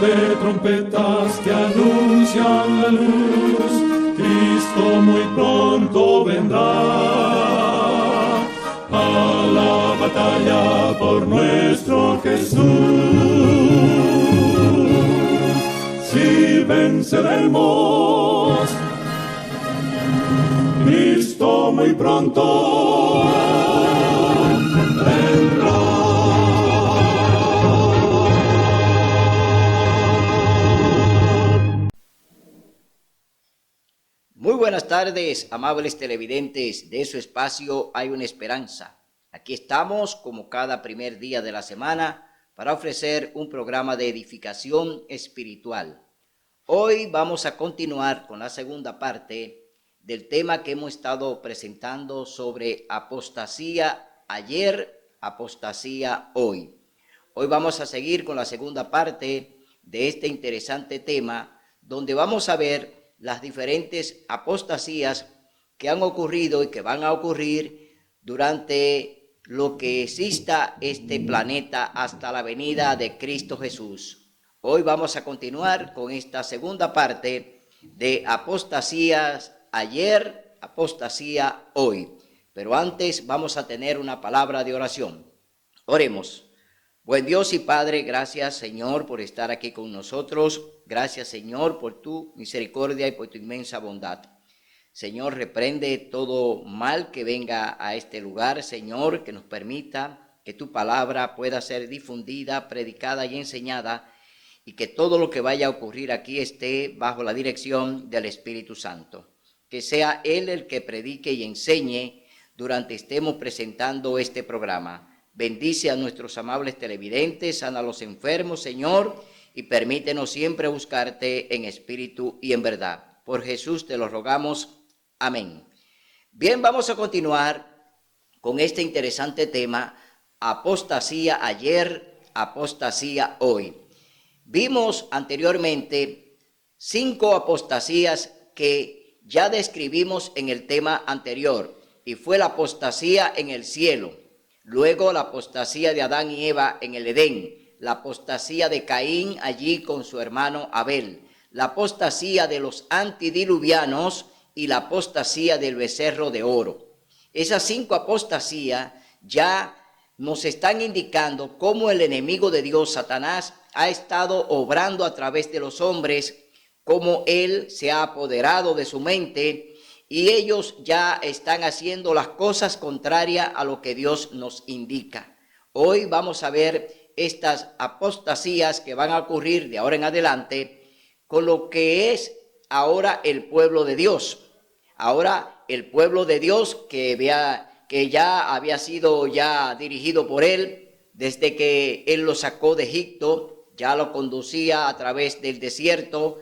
de trompetas que anuncian la luz, Cristo muy pronto vendrá a la batalla por nuestro Jesús. Si venceremos, Cristo muy pronto vendrá. Muy buenas tardes, amables televidentes de su espacio Hay una Esperanza. Aquí estamos, como cada primer día de la semana, para ofrecer un programa de edificación espiritual. Hoy vamos a continuar con la segunda parte del tema que hemos estado presentando sobre apostasía ayer, apostasía hoy. Hoy vamos a seguir con la segunda parte de este interesante tema, donde vamos a ver las diferentes apostasías que han ocurrido y que van a ocurrir durante lo que exista este planeta hasta la venida de Cristo Jesús. Hoy vamos a continuar con esta segunda parte de apostasías ayer, apostasía hoy. Pero antes vamos a tener una palabra de oración. Oremos. Buen Dios y Padre, gracias Señor por estar aquí con nosotros. Gracias Señor por tu misericordia y por tu inmensa bondad. Señor, reprende todo mal que venga a este lugar, Señor, que nos permita que tu palabra pueda ser difundida, predicada y enseñada, y que todo lo que vaya a ocurrir aquí esté bajo la dirección del Espíritu Santo. Que sea Él el que predique y enseñe durante estemos presentando este programa. Bendice a nuestros amables televidentes, sana a los enfermos, Señor, y permítenos siempre buscarte en espíritu y en verdad. Por Jesús te lo rogamos. Amén. Bien, vamos a continuar con este interesante tema, apostasía ayer, apostasía hoy. Vimos anteriormente 5 apostasías que ya describimos en el tema anterior, y fue la apostasía en el cielo. Luego la apostasía de Adán y Eva en el Edén, la apostasía de Caín allí con su hermano Abel, la apostasía de los antidiluvianos y la apostasía del becerro de oro. Esas 5 apostasías ya nos están indicando cómo el enemigo de Dios, Satanás, ha estado obrando a través de los hombres, cómo él se ha apoderado de su mente, y ellos ya están haciendo las cosas contrarias a lo que Dios nos indica. Hoy vamos a ver estas apostasías que van a ocurrir de ahora en adelante con lo que es ahora el pueblo de Dios. Ahora el pueblo de Dios que ya había sido dirigido por él desde que él lo sacó de Egipto, ya lo conducía a través del desierto,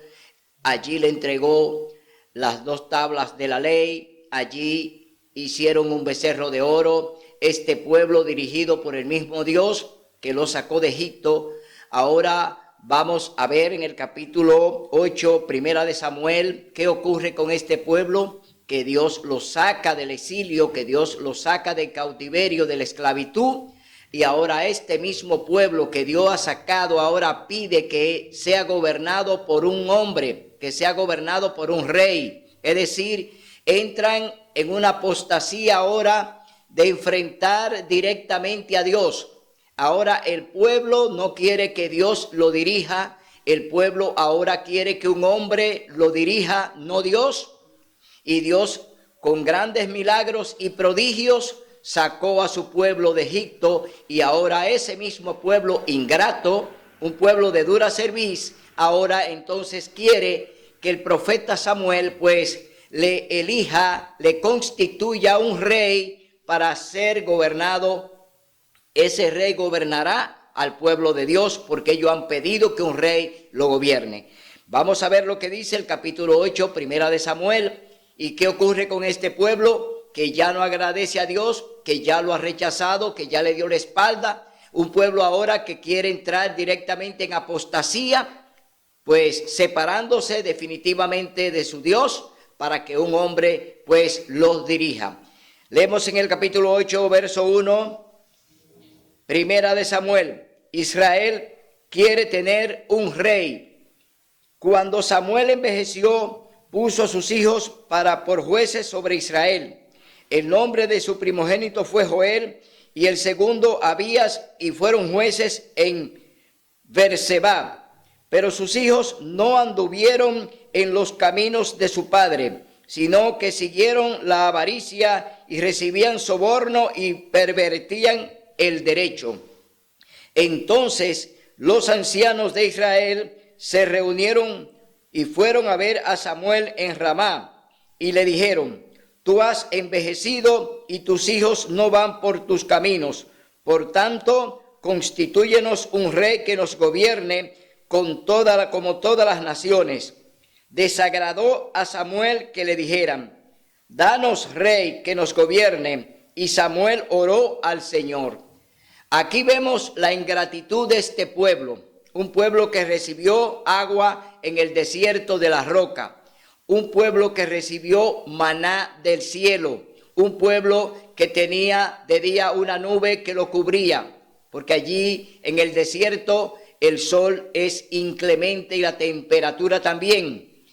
allí le entregó las 2 tablas de la ley, allí hicieron un becerro de oro. Este pueblo dirigido por el mismo Dios que lo sacó de Egipto. Ahora vamos a ver en el capítulo 8, primera de Samuel, qué ocurre con este pueblo, que Dios lo saca del exilio, que Dios lo saca del cautiverio, de la esclavitud. Y ahora este mismo pueblo que Dios ha sacado ahora pide que sea gobernado por un hombre, que sea gobernado por un rey. Es decir, entran en una apostasía ahora de enfrentar directamente a Dios. Ahora el pueblo no quiere que Dios lo dirija. El pueblo ahora quiere que un hombre lo dirija, no Dios. Y Dios, con grandes milagros y prodigios, sacó a su pueblo de Egipto, y ahora ese mismo pueblo ingrato, un pueblo de dura cerviz, ahora entonces quiere que el profeta Samuel pues le elija, le constituya un rey para ser gobernado. Ese rey gobernará al pueblo de Dios porque ellos han pedido que un rey lo gobierne. Vamos a ver lo que dice el capítulo 8, primera de Samuel, y qué ocurre con este pueblo que ya no agradece a Dios, que ya lo ha rechazado, que ya le dio la espalda. Un pueblo ahora que quiere entrar directamente en apostasía, pues separándose definitivamente de su Dios para que un hombre pues los dirija. Leemos en el capítulo 8, verso 1, primera de Samuel. Israel quiere tener un rey. Cuando Samuel envejeció, puso a sus hijos por jueces sobre Israel. El nombre de su primogénito fue Joel y el segundo Abías, y fueron jueces en Berseba. Pero sus hijos no anduvieron en los caminos de su padre, sino que siguieron la avaricia y recibían soborno y pervertían el derecho. Entonces los ancianos de Israel se reunieron y fueron a ver a Samuel en Ramá y le dijeron: tú has envejecido y tus hijos no van por tus caminos. Por tanto, constitúyenos un rey que nos gobierne como todas las naciones. Desagradó a Samuel que le dijeran: danos rey que nos gobierne. Y Samuel oró al Señor. Aquí vemos la ingratitud de este pueblo, un pueblo que recibió agua en el desierto de la roca, un pueblo que recibió maná del cielo, un pueblo que tenía de día una nube que lo cubría, porque allí en el desierto el sol es inclemente y la temperatura también.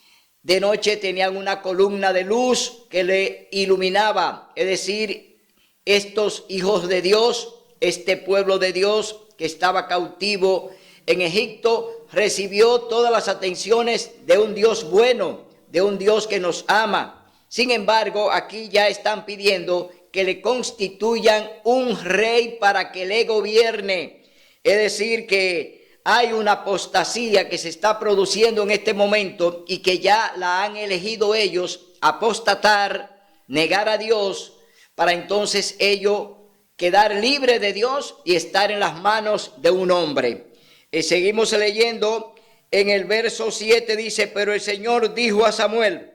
De noche tenían una columna de luz que le iluminaba, es decir, estos hijos de Dios, este pueblo de Dios que estaba cautivo en Egipto, recibió todas las atenciones de un Dios bueno, de un Dios que nos ama. Sin embargo, aquí ya están pidiendo que le constituyan un rey para que le gobierne. Es decir, que hay una apostasía que se está produciendo en este momento y que ya la han elegido ellos, apostatar, negar a Dios, para entonces ellos quedar libre de Dios y estar en las manos de un hombre. Seguimos leyendo en el verso 7, dice: pero el Señor dijo a Samuel: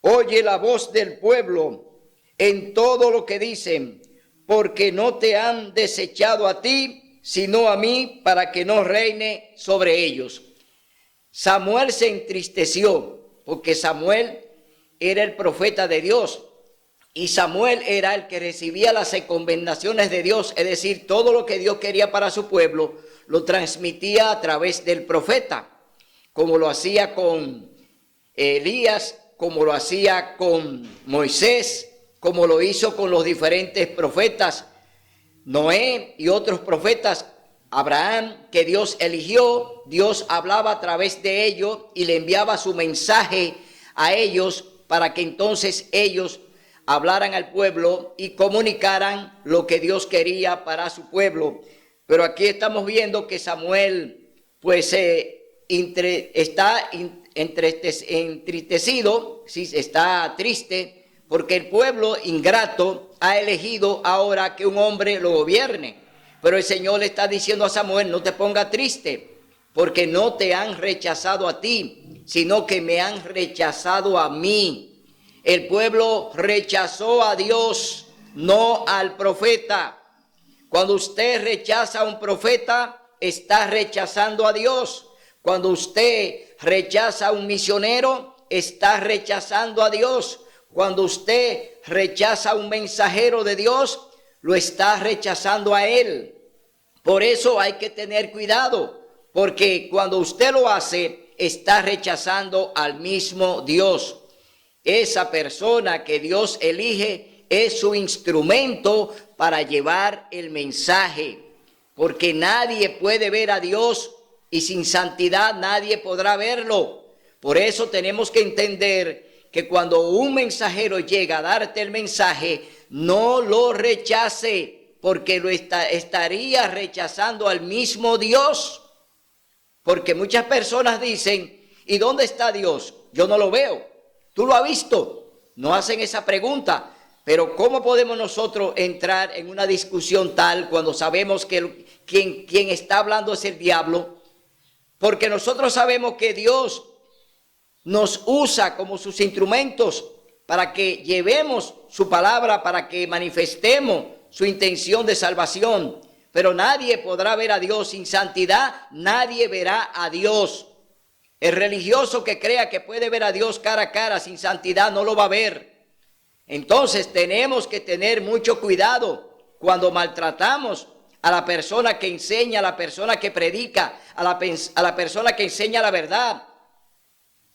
oye la voz del pueblo en todo lo que dicen, porque no te han desechado a ti, sino a mí, para que no reine sobre ellos. Samuel se entristeció, porque Samuel era el profeta de Dios. Y Samuel era el que recibía las encomendaciones de Dios, es decir, todo lo que Dios quería para su pueblo, lo transmitía a través del profeta, como lo hacía con Elías, como lo hacía con Moisés, como lo hizo con los diferentes profetas, Noé y otros profetas. Abraham, que Dios eligió, Dios hablaba a través de ellos y le enviaba su mensaje a ellos para que entonces ellos hablaran al pueblo y comunicaran lo que Dios quería para su pueblo. Pero aquí estamos viendo que Samuel pues está entristecido, sí, está triste, porque el pueblo ingrato ha elegido ahora que un hombre lo gobierne. Pero el Señor le está diciendo a Samuel: no te pongas triste, porque no te han rechazado a ti, sino que me han rechazado a mí. El pueblo rechazó a Dios, no al profeta. Cuando usted rechaza a un profeta, está rechazando a Dios. Cuando usted rechaza a un misionero, está rechazando a Dios. Cuando usted rechaza a un mensajero de Dios, lo está rechazando a él. Por eso hay que tener cuidado, porque cuando usted lo hace, está rechazando al mismo Dios. Esa persona que Dios elige es su instrumento para llevar el mensaje, porque nadie puede ver a Dios y sin santidad nadie podrá verlo. Por eso tenemos que entender que cuando un mensajero llega a darte el mensaje, no lo rechace, porque lo estaría rechazando al mismo Dios. Porque muchas personas dicen: ¿y dónde está Dios? Yo no lo veo. ¿Tú lo has visto? No hacen esa pregunta. Pero ¿cómo podemos nosotros entrar en una discusión tal cuando sabemos que quien está hablando es el diablo? Porque nosotros sabemos que Dios nos usa como sus instrumentos para que llevemos su palabra, para que manifestemos su intención de salvación. Pero nadie podrá ver a Dios sin santidad, nadie verá a Dios. El religioso que crea que puede ver a Dios cara a cara sin santidad no lo va a ver. Entonces tenemos que tener mucho cuidado cuando maltratamos a la persona que enseña, a la persona que predica, a la persona que enseña la verdad.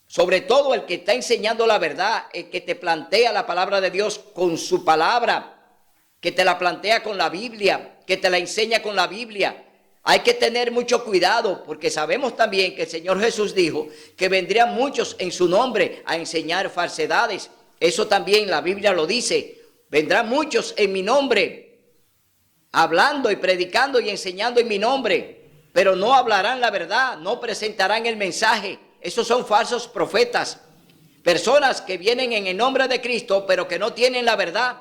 Sobre todo el que está enseñando la verdad, el que te plantea la palabra de Dios con su palabra, que te la plantea con la Biblia, que te la enseña con la Biblia. Hay que tener mucho cuidado porque sabemos también que el Señor Jesús dijo que vendrían muchos en su nombre a enseñar falsedades. Eso también la Biblia lo dice. Vendrán muchos en mi nombre, hablando y predicando y enseñando en mi nombre, pero no hablarán la verdad, no presentarán el mensaje. Esos son falsos profetas, personas que vienen en el nombre de Cristo, pero que no tienen la verdad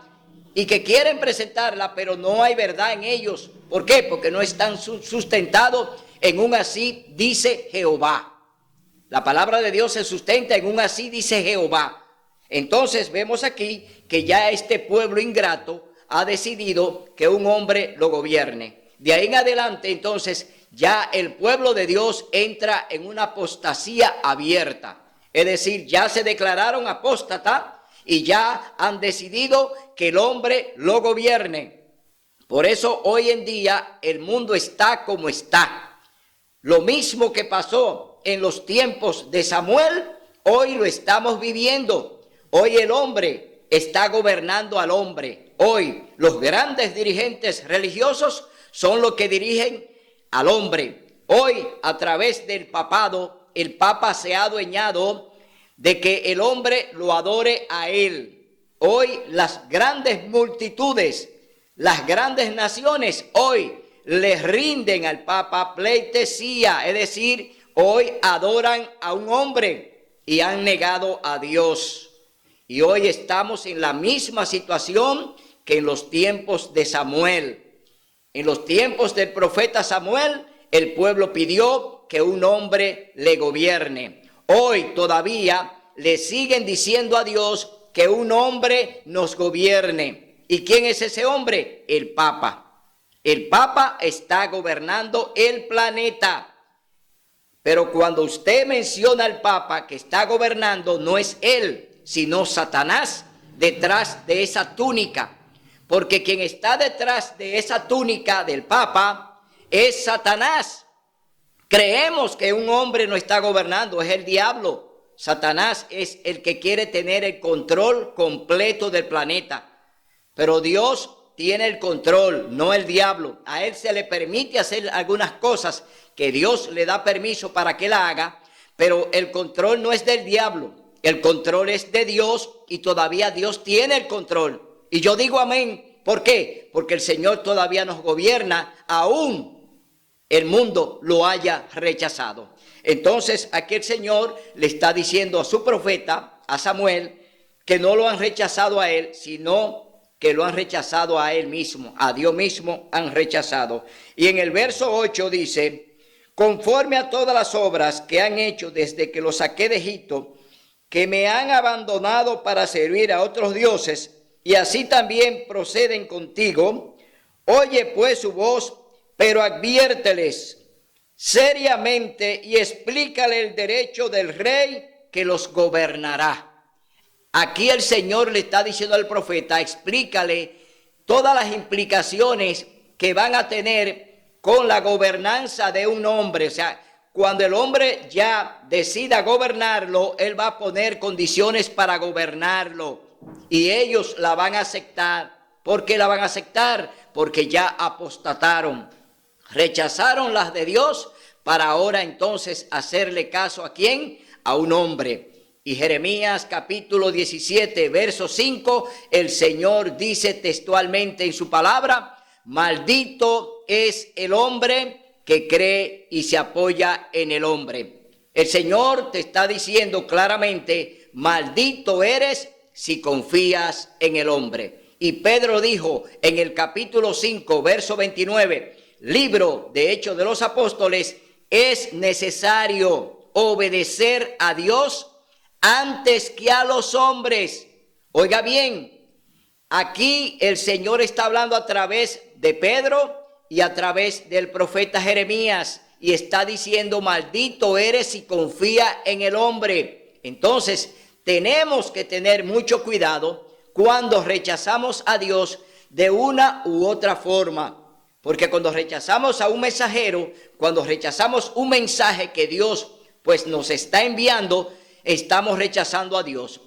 y que quieren presentarla, pero no hay verdad en ellos. ¿Por qué? Porque no están sustentados en un así dice Jehová. La palabra de Dios se sustenta en un así dice Jehová. Entonces vemos aquí que ya este pueblo ingrato ha decidido que un hombre lo gobierne. De ahí en adelante, entonces, ya el pueblo de Dios entra en una apostasía abierta. Es decir, ya se declararon apóstata y ya han decidido que el hombre lo gobierne. Por eso hoy en día el mundo está como está. Lo mismo que pasó en los tiempos de Samuel, hoy lo estamos viviendo. Hoy el hombre está gobernando al hombre. Hoy los grandes dirigentes religiosos son los que dirigen al hombre. Hoy, a través del papado, el papa se ha adueñado de que el hombre lo adore a él. Hoy las grandes multitudes, las grandes naciones, hoy les rinden al papa pleitesía, es decir, hoy adoran a un hombre y han negado a Dios. Y hoy estamos en la misma situación que en los tiempos de Samuel. En los tiempos del profeta Samuel, el pueblo pidió que un hombre le gobierne. Hoy todavía le siguen diciendo a Dios que un hombre nos gobierne. ¿Y quién es ese hombre? El Papa. El Papa está gobernando el planeta. Pero cuando usted menciona al Papa que está gobernando, no es él, sino Satanás detrás de esa túnica. Porque quien está detrás de esa túnica del Papa es Satanás. Creemos que un hombre no está gobernando, es el diablo. Satanás es el que quiere tener el control completo del planeta. Pero Dios tiene el control, no el diablo. A él se le permite hacer algunas cosas que Dios le da permiso para que la haga, pero el control no es del diablo. El control es de Dios y todavía Dios tiene el control. Y yo digo amén. ¿Por qué? Porque el Señor todavía nos gobierna, aún el mundo lo haya rechazado. Entonces aquí el Señor le está diciendo a su profeta, a Samuel, que no lo han rechazado a él, sino que lo han rechazado a él mismo, a Dios mismo han rechazado. Y en el verso 8 dice, conforme a todas las obras que han hecho desde que los saqué de Egipto, que me han abandonado para servir a otros dioses, y así también proceden contigo. Oye pues su voz, pero adviérteles seriamente y explícale el derecho del rey que los gobernará. Aquí el Señor le está diciendo al profeta, explícale todas las implicaciones que van a tener con la gobernanza de un hombre. O sea, cuando el hombre ya decida gobernarlo, él va a poner condiciones para gobernarlo. Y ellos la van a aceptar. ¿Por qué la van a aceptar? Porque ya apostataron, rechazaron las de Dios para ahora entonces hacerle caso ¿a quién? A un hombre. Y Jeremías capítulo 17, verso 5, el Señor dice textualmente en su palabra, maldito es el hombre que cree y se apoya en el hombre. El Señor te está diciendo claramente, maldito eres si confías en el hombre. Y Pedro dijo en el capítulo 5, verso 29, libro de Hechos de los Apóstoles, es necesario obedecer a Dios antes que a los hombres. Oiga bien, aquí el Señor está hablando a través de Pedro y a través del profeta Jeremías y está diciendo, maldito eres si confía en el hombre. Entonces, tenemos que tener mucho cuidado cuando rechazamos a Dios de una u otra forma. Porque cuando rechazamos a un mensajero, cuando rechazamos un mensaje que Dios pues nos está enviando, estamos rechazando a Dios.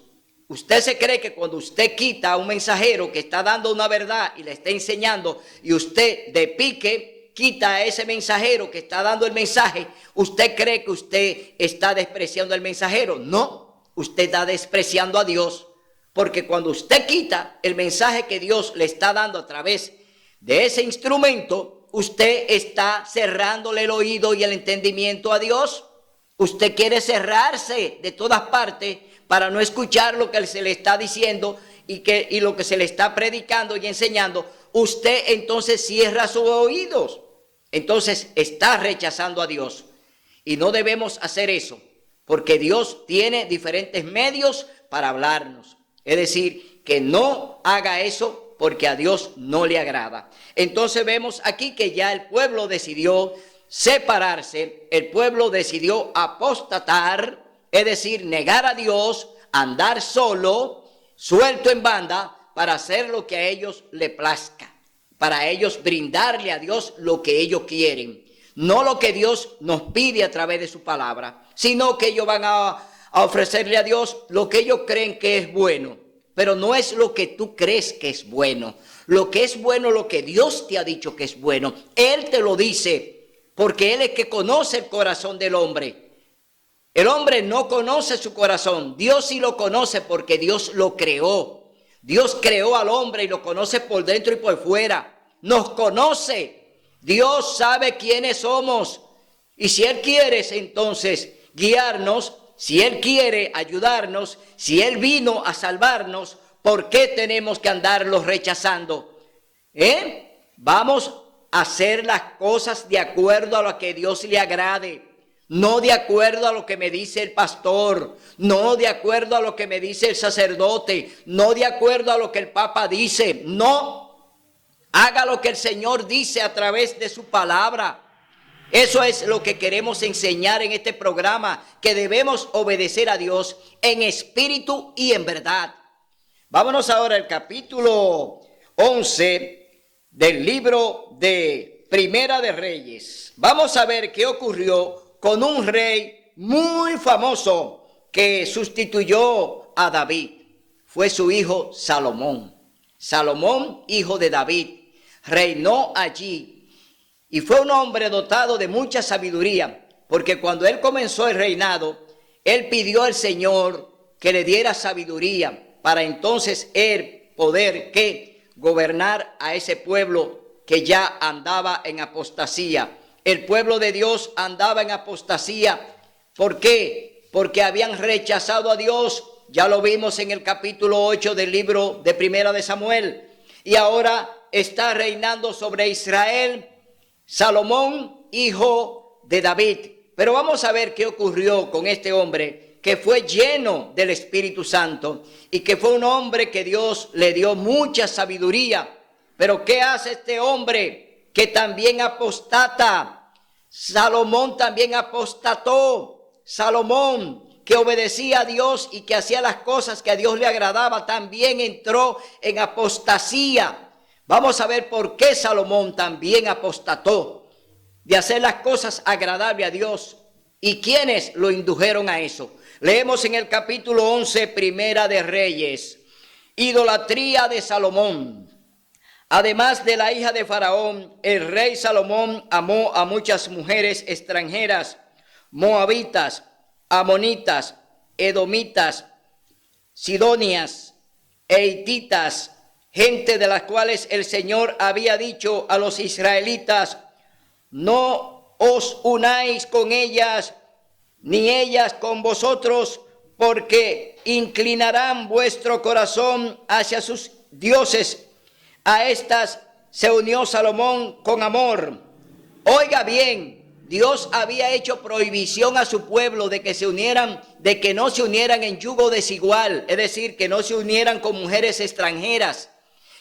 Usted se cree que cuando usted quita a un mensajero que está dando una verdad y le está enseñando, y usted de pique quita a ese mensajero que está dando el mensaje, usted cree que usted está despreciando al mensajero. No, usted está despreciando a Dios, porque cuando usted quita el mensaje que Dios le está dando a través de ese instrumento, usted está cerrándole el oído y el entendimiento a Dios. Usted quiere cerrarse de todas partes para no escuchar lo que se le está diciendo y lo que se le está predicando y enseñando. Usted entonces cierra sus oídos. Entonces está rechazando a Dios. Y no debemos hacer eso, porque Dios tiene diferentes medios para hablarnos. Es decir, que no haga eso porque a Dios no le agrada. Entonces vemos aquí que ya el pueblo decidió separarse, el pueblo decidió apostatar, es decir, negar a Dios, andar solo, suelto en banda, para hacer lo que a ellos le plazca, para ellos brindarle a Dios lo que ellos quieren, no lo que Dios nos pide a través de su palabra, sino que ellos van a ofrecerle a Dios lo que ellos creen que es bueno, pero no es lo que tú crees que es bueno. Lo que es bueno, lo que Dios te ha dicho que es bueno, Él te lo dice, porque Él es que conoce el corazón del hombre. El hombre no conoce su corazón, Dios sí lo conoce porque Dios lo creó. Dios creó al hombre y lo conoce por dentro y por fuera. Nos conoce. Dios sabe quiénes somos. Y si Él quiere entonces guiarnos, si Él quiere ayudarnos, si Él vino a salvarnos, ¿por qué tenemos que andarlos rechazando? Vamos a hacer las cosas de acuerdo a lo que Dios le agrade. No de acuerdo a lo que me dice el pastor, no de acuerdo a lo que me dice el sacerdote, no de acuerdo a lo que el Papa dice. No, haga lo que el Señor dice a través de su palabra. Eso es lo que queremos enseñar en este programa, que debemos obedecer a Dios en espíritu y en verdad. Vámonos ahora al capítulo 11 del libro de Primera de Reyes. Vamos a ver qué ocurrió con un rey muy famoso que sustituyó a David. Fue su hijo Salomón. Salomón, hijo de David, reinó allí. Y fue un hombre dotado de mucha sabiduría, porque cuando él comenzó el reinado, él pidió al Señor que le diera sabiduría para entonces él poder gobernar a ese pueblo que ya andaba en apostasía. El pueblo de Dios andaba en apostasía. ¿Por qué? Porque habían rechazado a Dios. Ya lo vimos en el capítulo 8 del libro de Primera de Samuel. Y ahora está reinando sobre Israel Salomón, hijo de David. Pero vamos a ver qué ocurrió con este hombre que fue lleno del Espíritu Santo y que fue un hombre que Dios le dio mucha sabiduría. Pero ¿qué hace este hombre que también apostata? Salomón también apostató. Salomón, que obedecía a Dios y que hacía las cosas que a Dios le agradaba, también entró en apostasía. Vamos a ver por qué Salomón también apostató de hacer las cosas agradables a Dios y quiénes lo indujeron a eso. Leemos en el capítulo 11, Primera de Reyes, idolatría de Salomón. Además de la hija de Faraón, el rey Salomón amó a muchas mujeres extranjeras, moabitas, amonitas, edomitas, sidonias e hititas, gente de las cuales el Señor había dicho a los israelitas: no os unáis con ellas, ni ellas con vosotros, porque inclinarán vuestro corazón hacia sus dioses. A estas se unió Salomón con amor. Oiga bien, Dios había hecho prohibición a su pueblo de que no se unieran en yugo desigual, es decir, que no se unieran con mujeres extranjeras,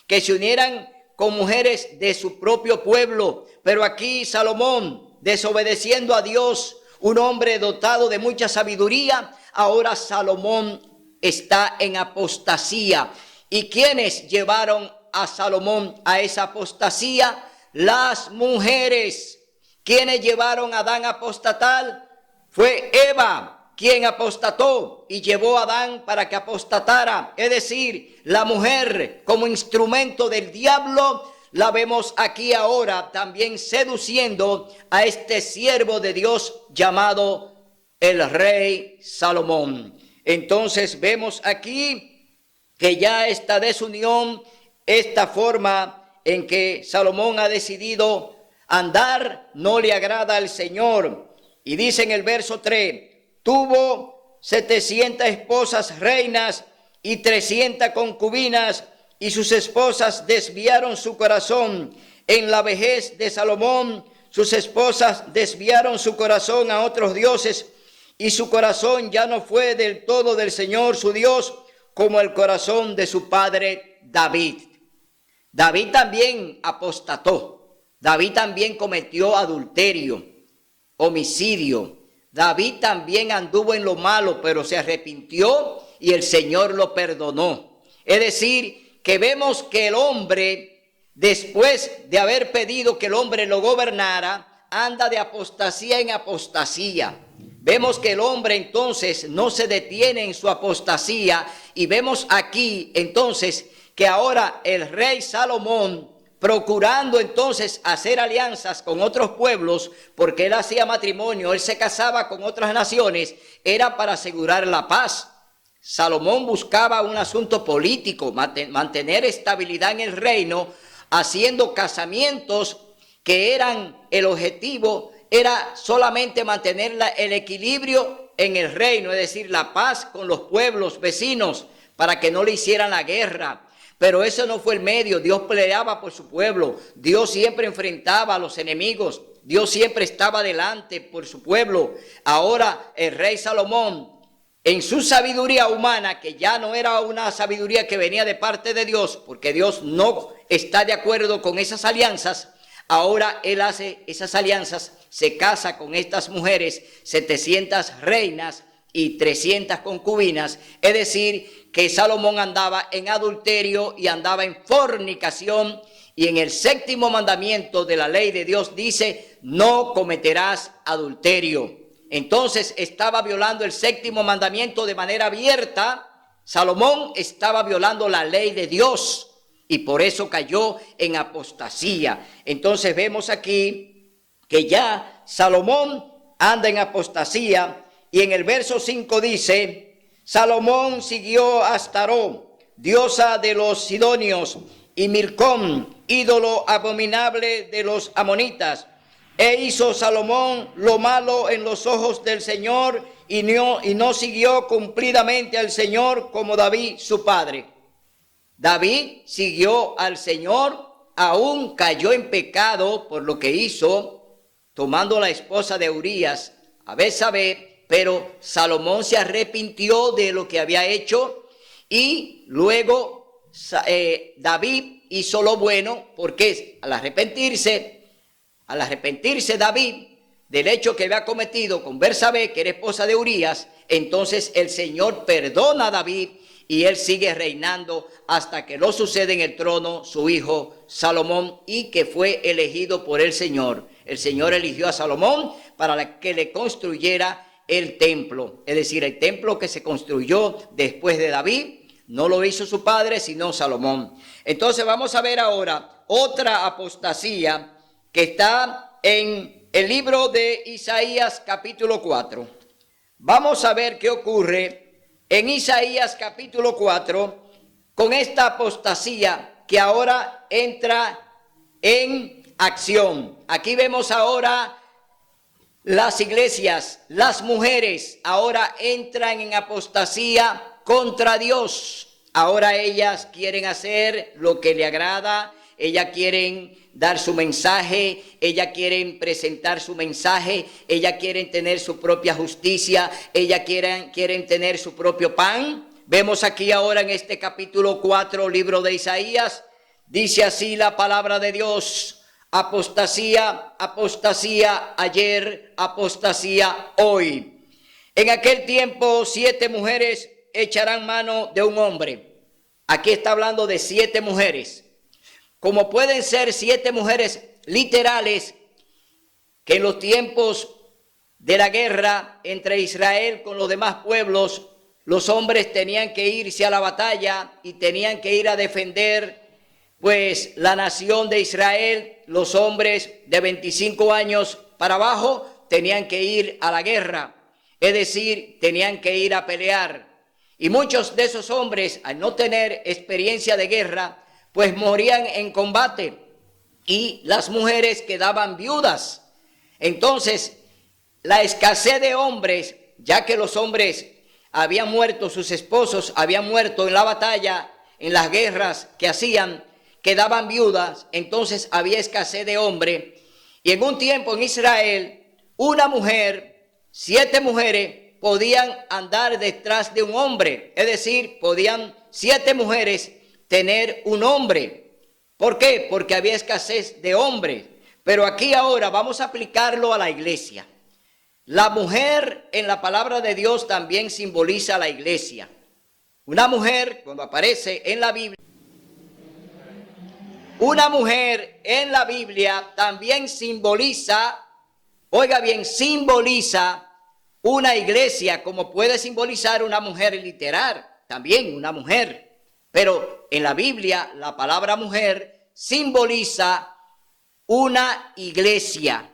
que se unieran con mujeres de su propio pueblo. Pero aquí Salomón, desobedeciendo a Dios, un hombre dotado de mucha sabiduría, ahora Salomón está en apostasía. ¿Y quiénes llevaron a Salomón a esa apostasía? las mujeres. ¿Quiénes llevaron a Adán a apostatar? Fue Eva quien apostató y llevó a Adán para que apostatara. Es decir, la mujer como instrumento del diablo, la vemos aquí ahora también seduciendo a este siervo de Dios llamado el rey Salomón. Entonces vemos aquí que ya esta desunión, esta forma en que Salomón ha decidido andar, no le agrada al Señor. Y dice en el verso 3, tuvo 700 esposas reinas y 300 concubinas, y sus esposas desviaron su corazón. En la vejez de Salomón, sus esposas desviaron su corazón a otros dioses, y su corazón ya no fue del todo del Señor su Dios, como el corazón de su padre David. David también apostató. David también cometió adulterio, homicidio. David también anduvo en lo malo, pero se arrepintió y el Señor lo perdonó. Es decir, que vemos que el hombre, después de haber pedido que el hombre lo gobernara, anda de apostasía en apostasía. Vemos que el hombre entonces no se detiene en su apostasía, y vemos aquí entonces que ahora el rey Salomón, procurando entonces hacer alianzas con otros pueblos, porque él hacía matrimonio, él se casaba con otras naciones, era para asegurar la paz. Salomón buscaba un asunto político, mantener estabilidad en el reino, haciendo casamientos que eran el objetivo, era solamente mantener el equilibrio en el reino, es decir, la paz con los pueblos vecinos, para que no le hicieran la guerra. Pero eso no fue el medio. Dios peleaba por su pueblo. Dios siempre enfrentaba a los enemigos. Dios siempre estaba delante por su pueblo. Ahora el rey Salomón, en su sabiduría humana, que ya no era una sabiduría que venía de parte de Dios, porque Dios no está de acuerdo con esas alianzas, ahora él hace esas alianzas, se casa con estas mujeres, 700 reinas y 300 concubinas. Es decir, que Salomón andaba en adulterio y andaba en fornicación, y en el 7º mandamiento de la ley de Dios dice, no cometerás adulterio. Entonces estaba violando el 7º mandamiento de manera abierta. Salomón estaba violando la ley de Dios y por eso cayó en apostasía. Entonces vemos aquí que ya Salomón anda en apostasía, y en el verso 5 dice, Salomón siguió a Astaró, diosa de los sidonios, y Milcom, ídolo abominable de los amonitas. E hizo Salomón lo malo en los ojos del Señor, y no siguió cumplidamente al Señor como David su padre. David siguió al Señor, aún cayó en pecado por lo que hizo, tomando la esposa de Urías, a Betsabé. Pero Salomón se arrepintió de lo que había hecho, y luego David hizo lo bueno, porque al arrepentirse David del hecho que había cometido con Betsabé, que era esposa de Urías, entonces el Señor perdona a David y él sigue reinando hasta que lo sucede en el trono su hijo Salomón, y que fue elegido por el Señor. El Señor eligió a Salomón para que le construyera el templo, es decir, el templo que se construyó después de David, no lo hizo su padre, sino Salomón. Entonces vamos a ver ahora otra apostasía que está en el libro de Isaías capítulo 4. Vamos a ver qué ocurre en Isaías capítulo 4 con esta apostasía que ahora entra en acción. Aquí vemos ahora las iglesias, las mujeres ahora entran en apostasía contra Dios. Ahora ellas quieren hacer lo que le agrada, ellas quieren dar su mensaje, ellas quieren presentar su mensaje, ellas quieren tener su propia justicia, ellas quieren tener su propio pan. Vemos aquí ahora en este capítulo 4, libro de Isaías, dice así la palabra de Dios: apostasía, apostasía ayer, apostasía hoy. En aquel tiempo 7 mujeres echarán mano de un hombre. Aquí está hablando de 7 mujeres. Como pueden ser 7 mujeres literales que en los tiempos de la guerra entre Israel con los demás pueblos, los hombres tenían que irse a la batalla y tenían que ir a defender pues la nación de Israel. Los hombres de 25 años para abajo tenían que ir a la guerra, es decir, tenían que ir a pelear. Y muchos de esos hombres, al no tener experiencia de guerra, pues morían en combate y las mujeres quedaban viudas. Entonces, la escasez de hombres, ya que los hombres habían muerto, sus esposos habían muerto en la batalla, en las guerras que hacían, quedaban viudas, entonces había escasez de hombre. Y en un tiempo en Israel, una mujer, 7 mujeres podían andar detrás de un hombre, es decir, podían 7 mujeres tener un hombre. ¿Por qué? Porque había escasez de hombres. Pero aquí ahora vamos a aplicarlo a la iglesia. La mujer en la palabra de Dios también simboliza a la iglesia. Una mujer, cuando aparece en la Biblia, una mujer en la Biblia también simboliza, oiga bien, simboliza una iglesia, como puede simbolizar una mujer literal, también una mujer. Pero en la Biblia la palabra mujer simboliza una iglesia.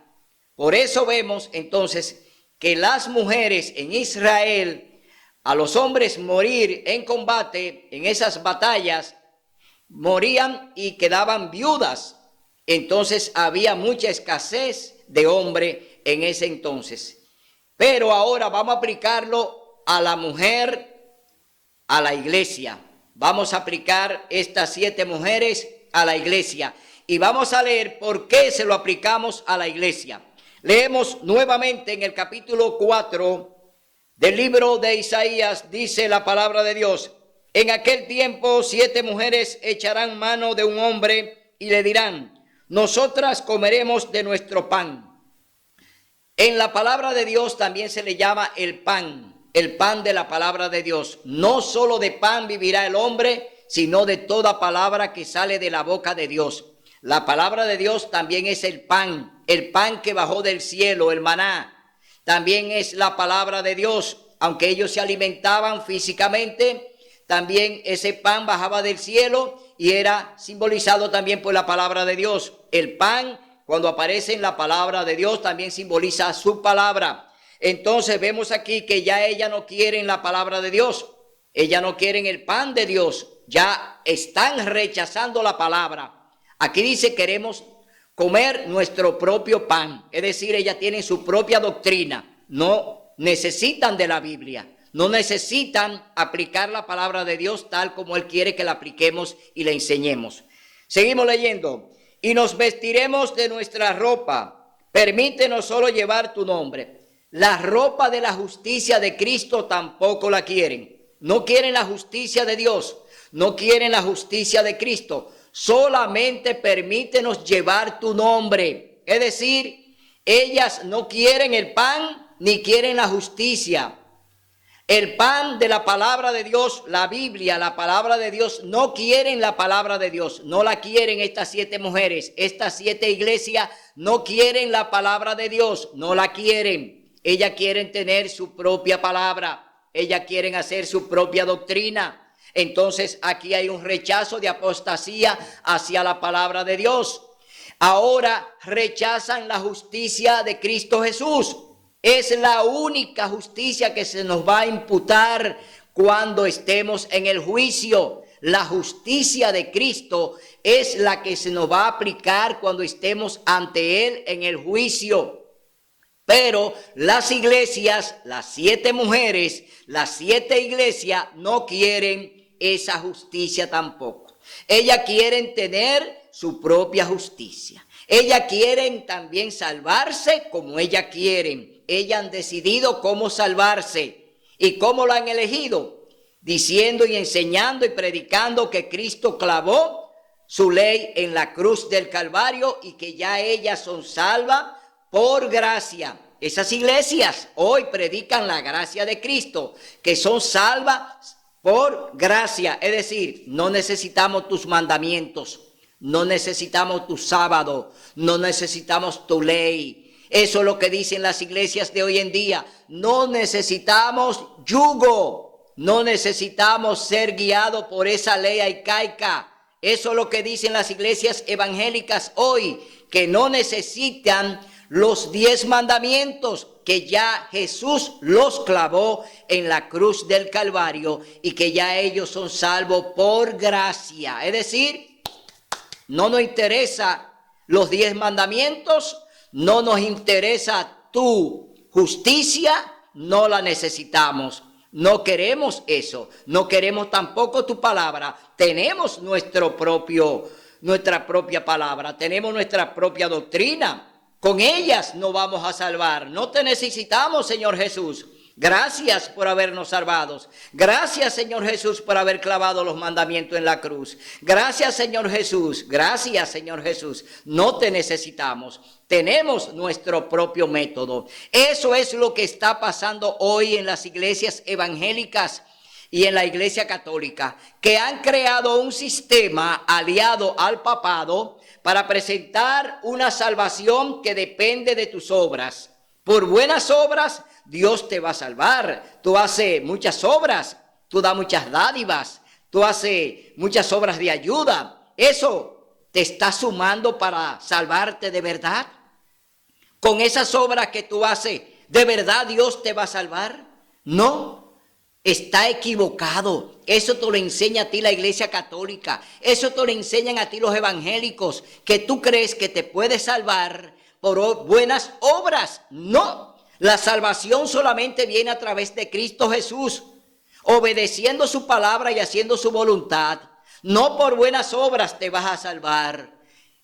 Por eso vemos entonces que las mujeres en Israel, a los hombres morir en combate, en esas batallas, morían y quedaban viudas. Entonces había mucha escasez de hombre en ese entonces. Pero ahora vamos a aplicarlo a la mujer, a la iglesia. Vamos a aplicar estas 7 mujeres a la iglesia. Y vamos a leer por qué se lo aplicamos a la iglesia. Leemos nuevamente en el capítulo 4 del libro de Isaías, dice la palabra de Dios: en aquel tiempo 7 mujeres echarán mano de un hombre y le dirán: nosotras comeremos de nuestro pan. En la palabra de Dios también se le llama el pan de la palabra de Dios. No solo de pan vivirá el hombre, sino de toda palabra que sale de la boca de Dios. La palabra de Dios también es el pan que bajó del cielo, el maná. También es la palabra de Dios. Aunque ellos se alimentaban físicamente, también ese pan bajaba del cielo y era simbolizado también por la palabra de Dios. El pan, cuando aparece en la palabra de Dios, también simboliza su palabra. Entonces vemos aquí que ya ellas no quieren la palabra de Dios. Ellas no quieren el pan de Dios. Ya están rechazando la palabra. Aquí dice: queremos comer nuestro propio pan. Es decir, ellas tienen su propia doctrina. No necesitan de la Biblia. No necesitan aplicar la palabra de Dios tal como Él quiere que la apliquemos y la enseñemos. Seguimos leyendo. Y nos vestiremos de nuestra ropa. Permítenos solo llevar tu nombre. La ropa de la justicia de Cristo tampoco la quieren. No quieren la justicia de Dios. No quieren la justicia de Cristo. Solamente permítenos llevar tu nombre. Es decir, ellas no quieren el pan ni quieren la justicia. El pan de la palabra de Dios, la Biblia, la palabra de Dios, no quieren la palabra de Dios. No la quieren estas 7 mujeres. Estas 7 iglesias no quieren la palabra de Dios. No la quieren. Ellas quieren tener su propia palabra. Ellas quieren hacer su propia doctrina. Entonces aquí hay un rechazo de apostasía hacia la palabra de Dios. Ahora rechazan la justicia de Cristo Jesús. Es la única justicia que se nos va a imputar cuando estemos en el juicio. La justicia de Cristo es la que se nos va a aplicar cuando estemos ante Él en el juicio. Pero las iglesias, las 7 mujeres, las 7 iglesias no quieren esa justicia tampoco. Ellas quieren tener su propia justicia. Ellas quieren también salvarse como ellas quieren. Ellas han decidido cómo salvarse. ¿Y cómo lo han elegido? Diciendo y enseñando y predicando que Cristo clavó su ley en la cruz del Calvario y que ya ellas son salvas por gracia. Esas iglesias hoy predican la gracia de Cristo, que son salvas por gracia. Es decir, no necesitamos tus mandamientos. No necesitamos tu sábado, no necesitamos tu ley. Eso es lo que dicen las iglesias de hoy en día. No necesitamos yugo, no necesitamos ser guiados por esa ley arcaica. Eso es lo que dicen las iglesias evangélicas hoy, que no necesitan los 10 mandamientos, que ya Jesús los clavó en la cruz del Calvario y que ya ellos son salvos por gracia. Es decir, no nos interesa los 10 mandamientos, no nos interesa tu justicia, no la necesitamos. No queremos eso, no queremos tampoco tu palabra. Tenemos nuestra propia palabra, tenemos nuestra propia doctrina. Con ellas nos vamos a salvar. No te necesitamos, Señor Jesús. Gracias por habernos salvado. Gracias, Señor Jesús, por haber clavado los mandamientos en la cruz. Gracias, Señor Jesús. Gracias, Señor Jesús. No te necesitamos. Tenemos nuestro propio método. Eso es lo que está pasando hoy en las iglesias evangélicas y en la iglesia católica, que han creado un sistema aliado al papado para presentar una salvación que depende de tus obras. Por buenas obras, Dios te va a salvar. Tú haces muchas obras, tú das muchas dádivas, tú haces muchas obras de ayuda. ¿Eso te está sumando para salvarte de verdad? Con esas obras que tú haces, ¿de verdad Dios te va a salvar? No, está equivocado. Eso te lo enseña a ti la iglesia católica. Eso te lo enseñan a ti los evangélicos, que tú crees que te puedes salvar por buenas obras. No, la salvación solamente viene a través de Cristo Jesús, obedeciendo su palabra y haciendo su voluntad. No por buenas obras te vas a salvar.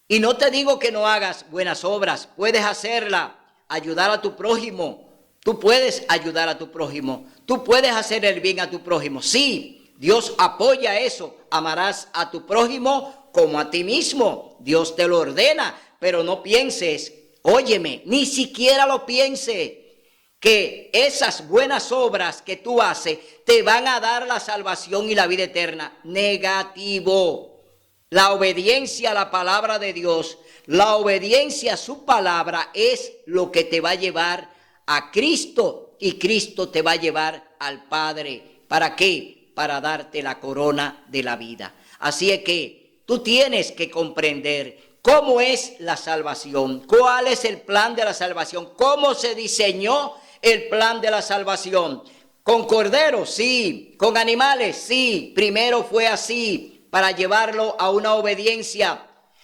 Y no te digo que no hagas buenas obras, puedes hacerla, ayudar a tu prójimo. Tú puedes ayudar a tu prójimo, tú puedes hacer el bien a tu prójimo. Sí, Dios apoya eso. Amarás a tu prójimo como a ti mismo. Dios te lo ordena, pero no pienses, óyeme, ni siquiera lo piense, que esas buenas obras que tú haces te van a dar la salvación y la vida eterna. Negativo. La obediencia a la palabra de Dios, la obediencia a su palabra es lo que te va a llevar a Cristo, y Cristo te va a llevar al Padre. ¿Para qué? Para darte la corona de la vida. Así es que tú tienes que comprender cómo es la salvación, cuál es el plan de la salvación, cómo se diseñó el plan de la salvación. ¿Con corderos? Sí. ¿Con animales? Sí. Primero fue así, para llevarlo a una obediencia.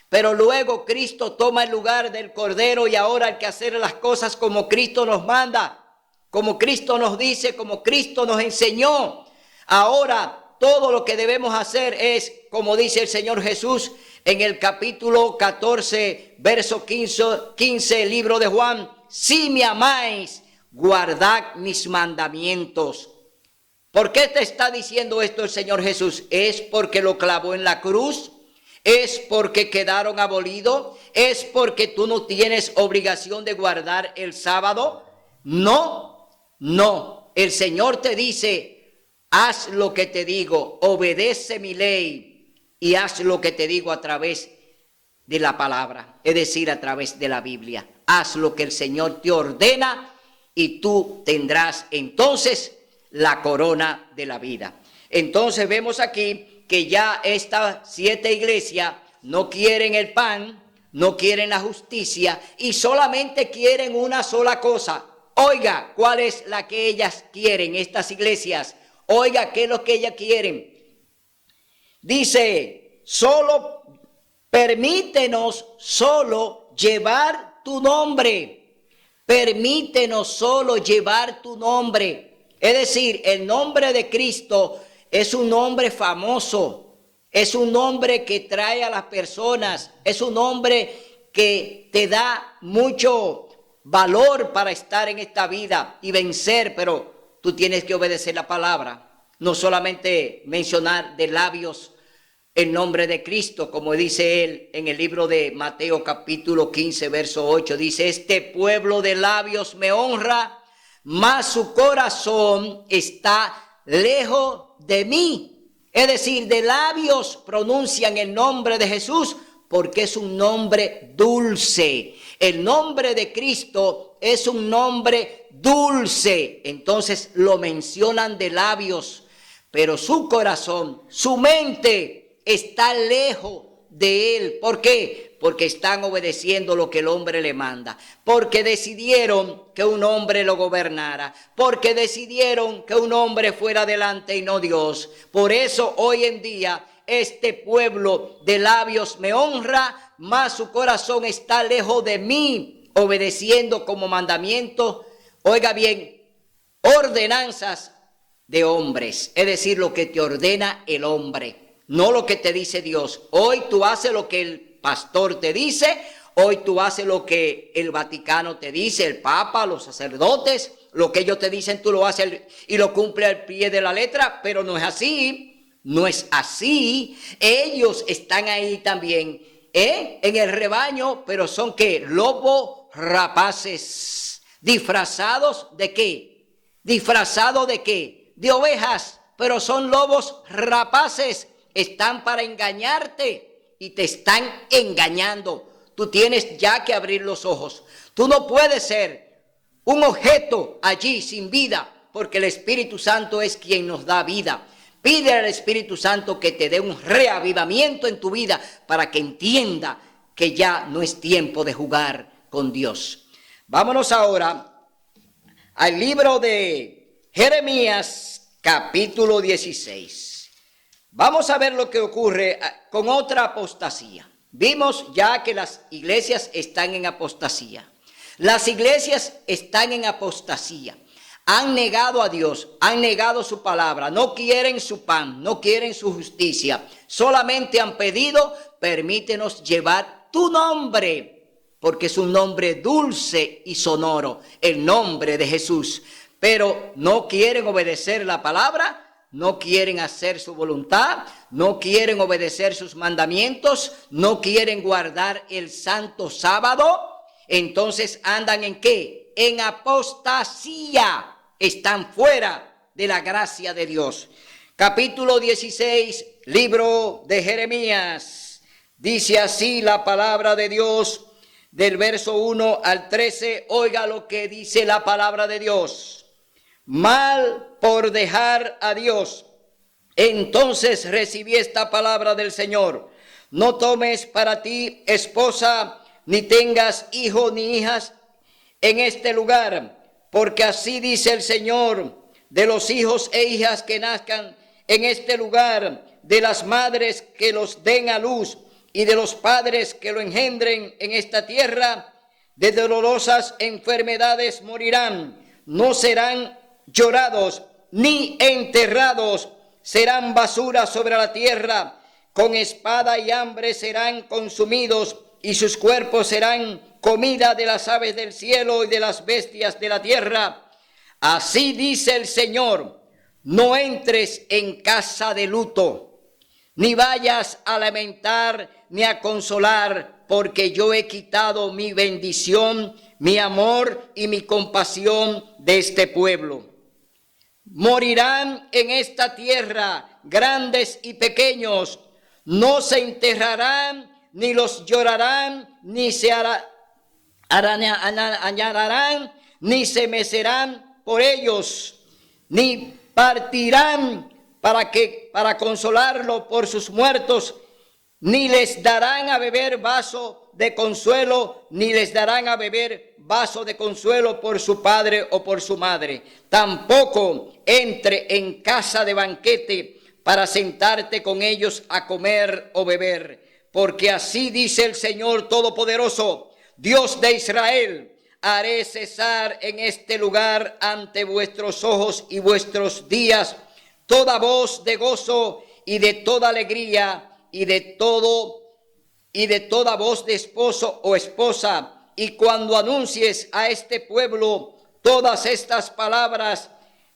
Pero luego Cristo toma el lugar del cordero y ahora hay que hacer las cosas como Cristo nos manda, como Cristo nos dice, como Cristo nos enseñó. Ahora todo lo que debemos hacer es, como dice el Señor Jesús en el capítulo 14, verso 15, libro de Juan: si me amáis, guardad mis mandamientos. ¿Por qué te está diciendo esto el Señor Jesús? ¿Es porque lo clavó en la cruz? ¿Es porque quedaron abolidos? ¿Es porque tú no tienes obligación de guardar el sábado? No, no. El Señor te dice, haz lo que te digo, obedece mi ley y haz lo que te digo a través de la palabra, es decir, a través de la Biblia. Haz lo que el Señor te ordena y tú tendrás entonces la corona de la vida. Entonces vemos aquí que ya estas 7 iglesias no quieren el pan, no quieren la justicia y solamente quieren una sola cosa. Oiga, ¿cuál es la que ellas quieren, estas iglesias? Oiga, ¿qué es lo que ellas quieren? Dice, permítenos solo llevar tu nombre. Permítenos solo llevar tu nombre. Es decir, el nombre de Cristo es un nombre famoso, es un nombre que trae a las personas, es un nombre que te da mucho valor para estar en esta vida y vencer, pero tú tienes que obedecer la palabra, no solamente mencionar de labios el nombre de Cristo, como dice él en el libro de Mateo capítulo 15, verso 8, dice, este pueblo de labios me honra, mas su corazón está lejos de mí. Es decir, de labios pronuncian el nombre de Jesús, porque es un nombre dulce. El nombre de Cristo es un nombre dulce. Entonces lo mencionan de labios, pero su corazón, su mente está lejos de él. ¿Por qué? Porque están obedeciendo lo que el hombre le manda, porque decidieron que un hombre lo gobernara, porque decidieron que un hombre fuera adelante y no Dios. Por eso hoy en día este pueblo de labios me honra, mas su corazón está lejos de mí, obedeciendo como mandamiento, oiga bien, ordenanzas de hombres, es decir, lo que te ordena el hombre, no lo que te dice Dios. Hoy tú haces lo que el pastor te dice, hoy tú haces lo que el Vaticano te dice, el Papa, los sacerdotes, lo que ellos te dicen tú lo haces y lo cumple al pie de la letra, pero no es así. No es así. Ellos están ahí también, en el rebaño, pero son ¿qué? Lobos rapaces. ¿Disfrazados de qué? ¿Disfrazados de qué? De ovejas, pero son lobos rapaces. Están para engañarte y te están engañando. Tú tienes ya que abrir los ojos. Tú no puedes ser un objeto allí sin vida, porque el Espíritu Santo es quien nos da vida. Pide al Espíritu Santo que te dé un reavivamiento en tu vida para que entienda que ya no es tiempo de jugar con Dios. Vámonos ahora al libro de Jeremías, capítulo 16. Vamos a ver lo que ocurre con otra apostasía. Vimos ya que las iglesias están en apostasía. Las iglesias están en apostasía. Han negado a Dios, han negado su palabra, no quieren su pan, no quieren su justicia. Solamente han pedido, permítenos llevar tu nombre, porque es un nombre dulce y sonoro, el nombre de Jesús. Pero no quieren obedecer la palabra, no quieren hacer su voluntad, no quieren obedecer sus mandamientos, no quieren guardar el santo sábado. Entonces andan ¿en qué? En apostasía. Están fuera de la gracia de Dios. Capítulo 16, libro de Jeremías. Dice así la palabra de Dios, del verso 1 al 13. Oiga lo que dice la palabra de Dios. Mal por dejar a Dios. Entonces recibí esta palabra del Señor. No tomes para ti esposa, ni tengas hijos ni hijas en este lugar, porque así dice el Señor, de los hijos e hijas que nazcan en este lugar, de las madres que los den a luz y de los padres que lo engendren en esta tierra, de dolorosas enfermedades morirán, no serán llorados ni enterrados, serán basura sobre la tierra, con espada y hambre serán consumidos y sus cuerpos serán comida de las aves del cielo y de las bestias de la tierra. Así dice el Señor, no entres en casa de luto, ni vayas a lamentar ni a consolar, porque yo he quitado mi bendición, mi amor y mi compasión de este pueblo. Morirán en esta tierra grandes y pequeños, no se enterrarán, ni los llorarán, ni se añadirán, ni se mecerán por ellos, ni partirán para consolarlo por sus muertos, ni les darán a beber vaso de consuelo, ni les darán a beber vaso de consuelo por su padre o por su madre. Tampoco entre en casa de banquete para sentarte con ellos a comer o beber, porque así dice el Señor Todopoderoso, Dios de Israel, haré cesar en este lugar ante vuestros ojos y vuestros días toda voz de gozo y de toda alegría y de toda voz de esposo o esposa. Y cuando anuncies a este pueblo todas estas palabras,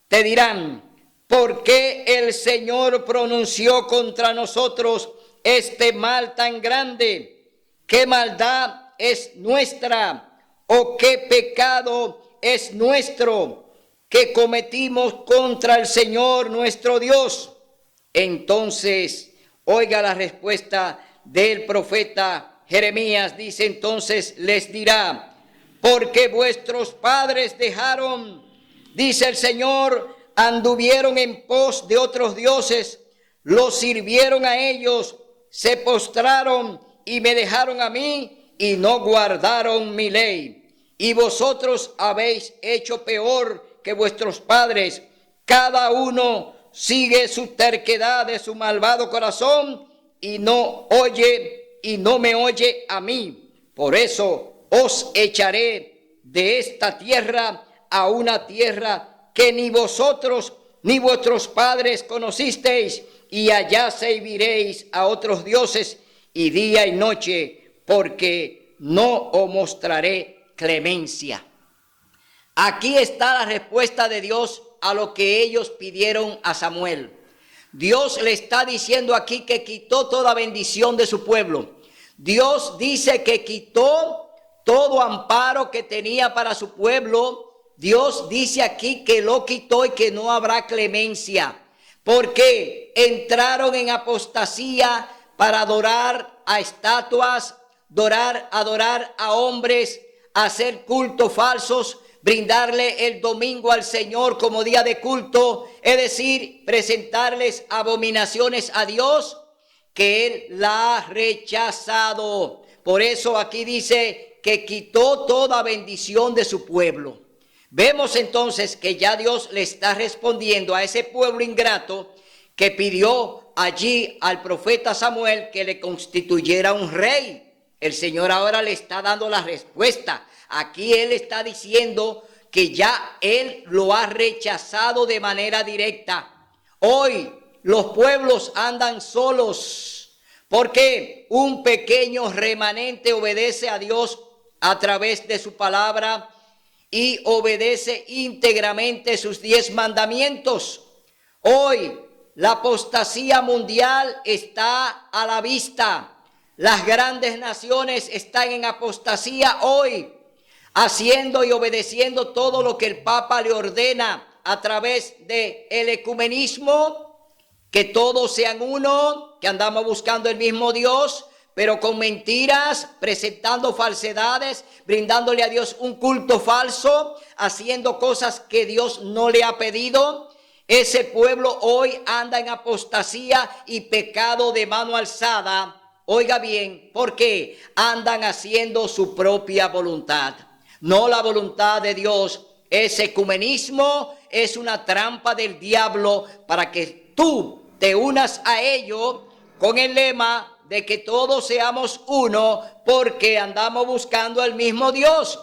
te dirán, ¿por qué el Señor pronunció contra nosotros este mal tan grande? ¿Qué maldad es nuestra? ¿O qué pecado es nuestro que cometimos contra el Señor nuestro Dios? Entonces, oiga la respuesta del profeta Jeremías. Dice entonces, les dirá, porque vuestros padres dejaron, dice el Señor, anduvieron en pos de otros dioses, los sirvieron a ellos, se postraron y me dejaron a mí y no guardaron mi ley. Y vosotros habéis hecho peor que vuestros padres. Cada uno sigue su terquedad de su malvado corazón y no me oye a mí. Por eso os echaré de esta tierra a una tierra que ni vosotros ni vuestros padres conocisteis, y allá serviréis a otros dioses y día y noche, porque no os mostraré clemencia. Aquí está la respuesta de Dios a lo que ellos pidieron a Samuel. Dios le está diciendo aquí que quitó toda bendición de su pueblo. Dios dice que quitó todo amparo que tenía para su pueblo. Dios dice aquí que lo quitó y que no habrá clemencia, porque entraron en apostasía para adorar a estatuas, adorar a hombres, hacer cultos falsos, brindarle el domingo al Señor como día de culto, es decir, presentarles abominaciones a Dios, que Él la ha rechazado. Por eso aquí dice que quitó toda bendición de su pueblo. Vemos entonces que ya Dios le está respondiendo a ese pueblo ingrato que pidió allí al profeta Samuel que le constituyera un rey. El Señor ahora le está dando la respuesta. Aquí Él está diciendo que ya Él lo ha rechazado de manera directa. Hoy los pueblos andan solos porque un pequeño remanente obedece a Dios a través de su palabra y obedece íntegramente sus 10 mandamientos. Hoy la apostasía mundial está a la vista. Las grandes naciones están en apostasía hoy, haciendo y obedeciendo todo lo que el Papa le ordena a través del ecumenismo, que todos sean uno, que andamos buscando el mismo Dios, pero con mentiras, presentando falsedades, brindándole a Dios un culto falso, haciendo cosas que Dios no le ha pedido. Ese pueblo hoy anda en apostasía y pecado de mano alzada. Oiga bien, porque andan haciendo su propia voluntad, no la voluntad de Dios. Ese ecumenismo es una trampa del diablo para que tú te unas a ello con el lema de que todos seamos uno porque andamos buscando al mismo Dios.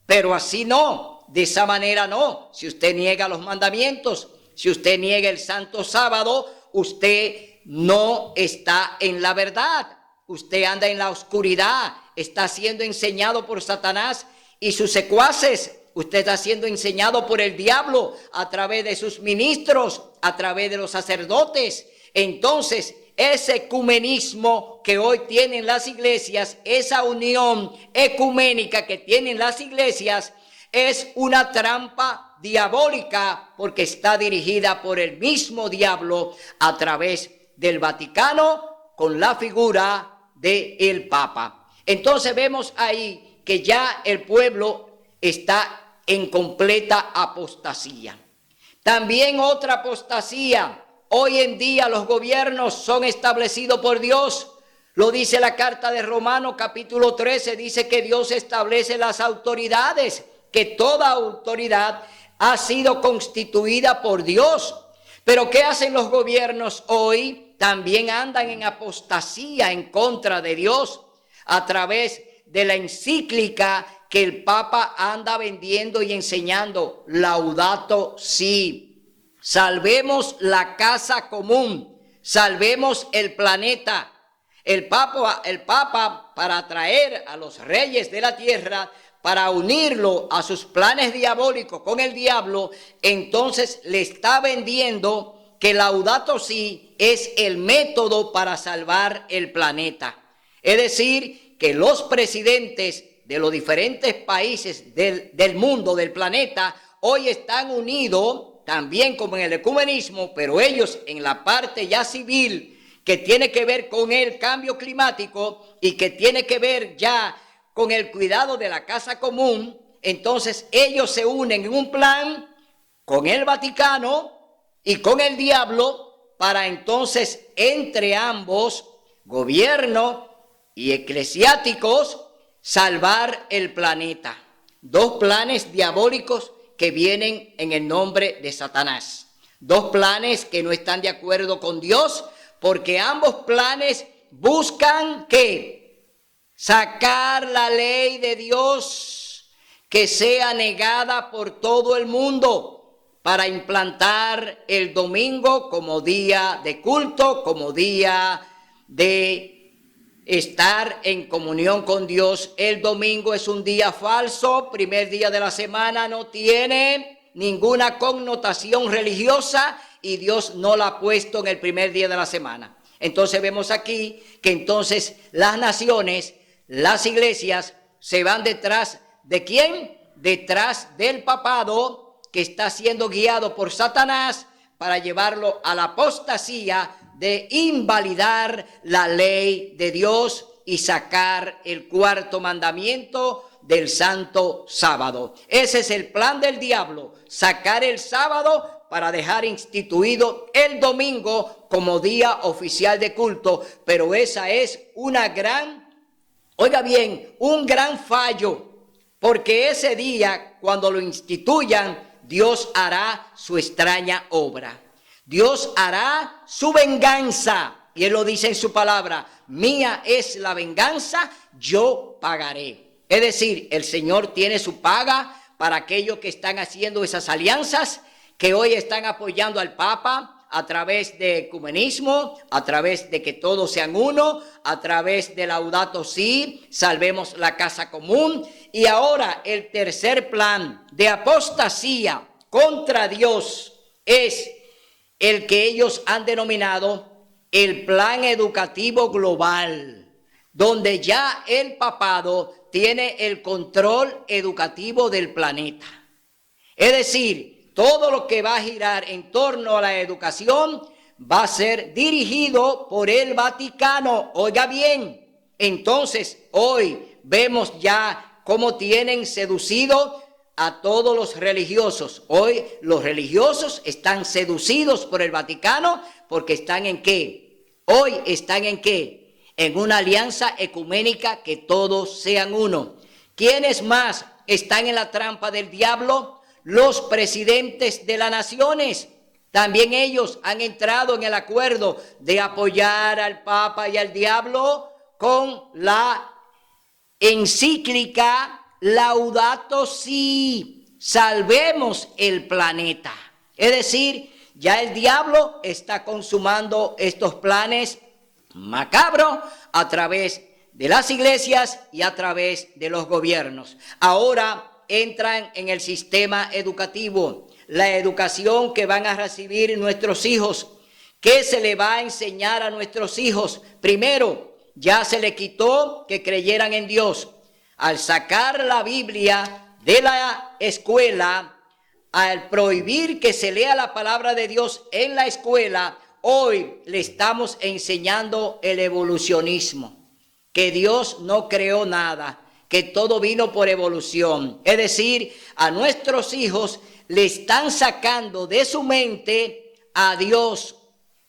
Pero así no, de esa manera no. Si usted niega los mandamientos, si usted niega el santo sábado, usted no está en la verdad. Usted anda en la oscuridad, está siendo enseñado por Satanás y sus secuaces. Usted está siendo enseñado por el diablo a través de sus ministros, a través de los sacerdotes. Entonces, ese ecumenismo que hoy tienen las iglesias, esa unión ecuménica que tienen las iglesias, es una trampa diabólica porque está dirigida por el mismo diablo a través del Vaticano con la figura del Papa. Entonces vemos ahí que ya el pueblo está en completa apostasía. También otra apostasía. Hoy en día los gobiernos son establecidos por Dios. Lo dice la carta de Romanos capítulo 13. Dice que Dios establece las autoridades, que toda autoridad ha sido constituida por Dios. Pero ¿qué hacen los gobiernos hoy? También andan en apostasía en contra de Dios a través de la encíclica que el Papa anda vendiendo y enseñando. Laudato si. Salvemos la casa común, salvemos el planeta. El Papa, para atraer a los reyes de la tierra, para unirlo a sus planes diabólicos con el diablo, entonces le está vendiendo que Laudato si es el método para salvar el planeta. Es decir, que los presidentes de los diferentes países del mundo, del planeta, hoy están unidos también como en el ecumenismo, pero ellos en la parte ya civil, que tiene que ver con el cambio climático y que tiene que ver ya con el cuidado de la casa común, entonces ellos se unen en un plan con el Vaticano y con el diablo para entonces entre ambos, gobierno y eclesiásticos, salvar el planeta. Dos planes diabólicos que vienen en el nombre de Satanás. Dos planes que no están de acuerdo con Dios, porque ambos planes buscan ¿qué? Sacar la ley de Dios que sea negada por todo el mundo para implantar el domingo como día de culto, como día de estar en comunión con Dios. El domingo es un día falso, primer día de la semana, no tiene ninguna connotación religiosa y Dios no la ha puesto en el primer día de la semana. Entonces vemos aquí que entonces las naciones, las iglesias se van detrás ¿de quién? Detrás del papado que está siendo guiado por Satanás para llevarlo a la apostasía de invalidar la ley de Dios y sacar el cuarto mandamiento del santo sábado. Ese es el plan del diablo, sacar el sábado para dejar instituido el domingo como día oficial de culto. Pero esa es una gran, oiga bien, un gran fallo, porque ese día cuando lo instituyan, Dios hará su extraña obra. Dios hará su venganza. Y Él lo dice en su palabra, mía es la venganza, yo pagaré. Es decir, el Señor tiene su paga para aquellos que están haciendo esas alianzas, que hoy están apoyando al Papa a través de ecumenismo, a través de que todos sean uno, a través de Laudato Si, salvemos la casa común. Y ahora el tercer plan de apostasía contra Dios es el que ellos han denominado el plan educativo global, donde ya el papado tiene el control educativo del planeta. Es decir, todo lo que va a girar en torno a la educación va a ser dirigido por el Vaticano. Oiga bien, entonces hoy vemos ya cómo tienen seducido a todos los religiosos. Hoy los religiosos están seducidos por el Vaticano porque están ¿en qué? Hoy están ¿en qué? En una alianza ecuménica que todos sean uno. ¿Quiénes más están en la trampa del diablo? Los presidentes de las naciones. También ellos han entrado en el acuerdo de apoyar al Papa y al diablo con la encíclica Laudato Si, salvemos el planeta. Es decir, ya el diablo está consumando estos planes macabros a través de las iglesias y a través de los gobiernos. Ahora entran en el sistema educativo, la educación que van a recibir nuestros hijos. ¿Qué se le va a enseñar a nuestros hijos? Primero, ya se le quitó que creyeran en Dios. Al sacar la Biblia de la escuela, al prohibir que se lea la palabra de Dios en la escuela, hoy le estamos enseñando el evolucionismo, que Dios no creó nada, que todo vino por evolución. Es decir, a nuestros hijos le están sacando de su mente a Dios.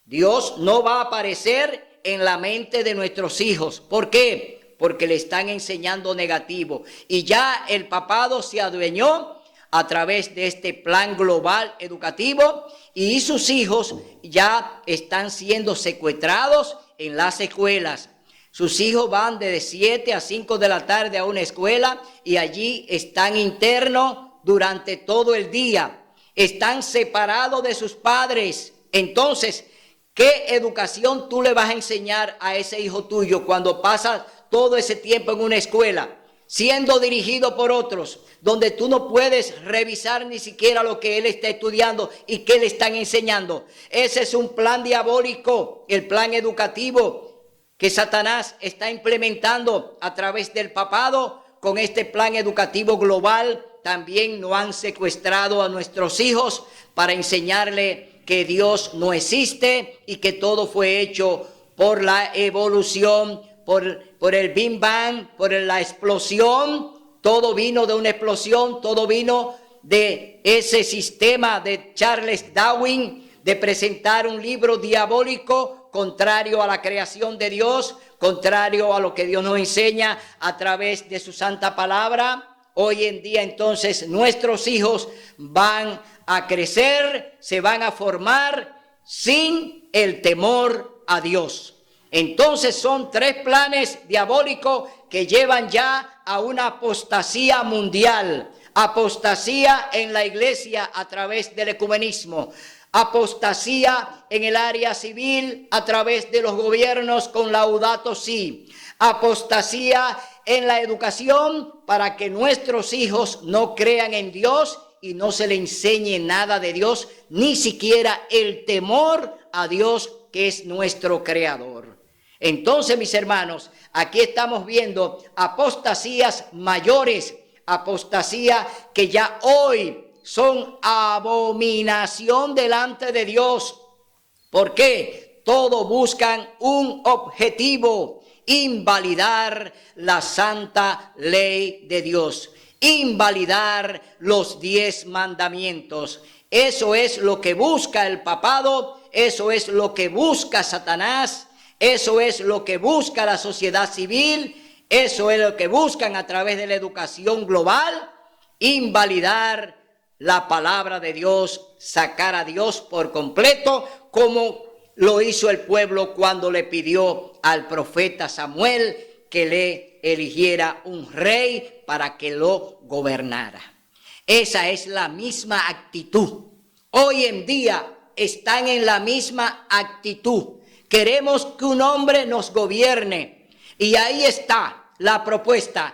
Dios no va a aparecer en la mente de nuestros hijos. ¿Por qué? Porque le están enseñando negativo. Y ya el papado se adueñó a través de este plan global educativo y sus hijos ya están siendo secuestrados en las escuelas. Sus hijos van de 7 a 5 de la tarde a una escuela y allí están internos durante todo el día. Están separados de sus padres. Entonces, ¿qué educación tú le vas a enseñar a ese hijo tuyo cuando pasas todo ese tiempo en una escuela, siendo dirigido por otros, donde tú no puedes revisar ni siquiera lo que él está estudiando y qué le están enseñando? Ese es un plan diabólico, el plan educativo que Satanás está implementando a través del papado. Con este plan educativo global también nos han secuestrado a nuestros hijos para enseñarle que Dios no existe y que todo fue hecho por la evolución, por el Big Bang, por la explosión. Todo vino de una explosión, todo vino de ese sistema de Charles Darwin de presentar un libro diabólico contrario a la creación de Dios, contrario a lo que Dios nos enseña a través de su santa palabra. Hoy en día entonces nuestros hijos van a crecer, se van a formar sin el temor a Dios. Entonces son 3 planes diabólicos que llevan ya a una apostasía mundial, apostasía en la iglesia a través del ecumenismo, apostasía en el área civil a través de los gobiernos con Laudato Si, apostasía en la educación para que nuestros hijos no crean en Dios y no se le enseñe nada de Dios, ni siquiera el temor a Dios que es nuestro creador. Entonces, mis hermanos, aquí estamos viendo apostasías mayores, apostasía que ya hoy son abominación delante de Dios. ¿Por qué? Todos buscan un objetivo: invalidar la santa ley de Dios, invalidar los 10 mandamientos. Eso es lo que busca el papado, eso es lo que busca Satanás, eso es lo que busca la sociedad civil, eso es lo que buscan a través de la educación global: invalidar la palabra de Dios, sacar a Dios por completo, como lo hizo el pueblo cuando le pidió al profeta Samuel que le eligiera un rey para que lo gobernara. Esa es la misma actitud. Hoy en día están en la misma actitud. Queremos que un hombre nos gobierne. Y ahí está la propuesta.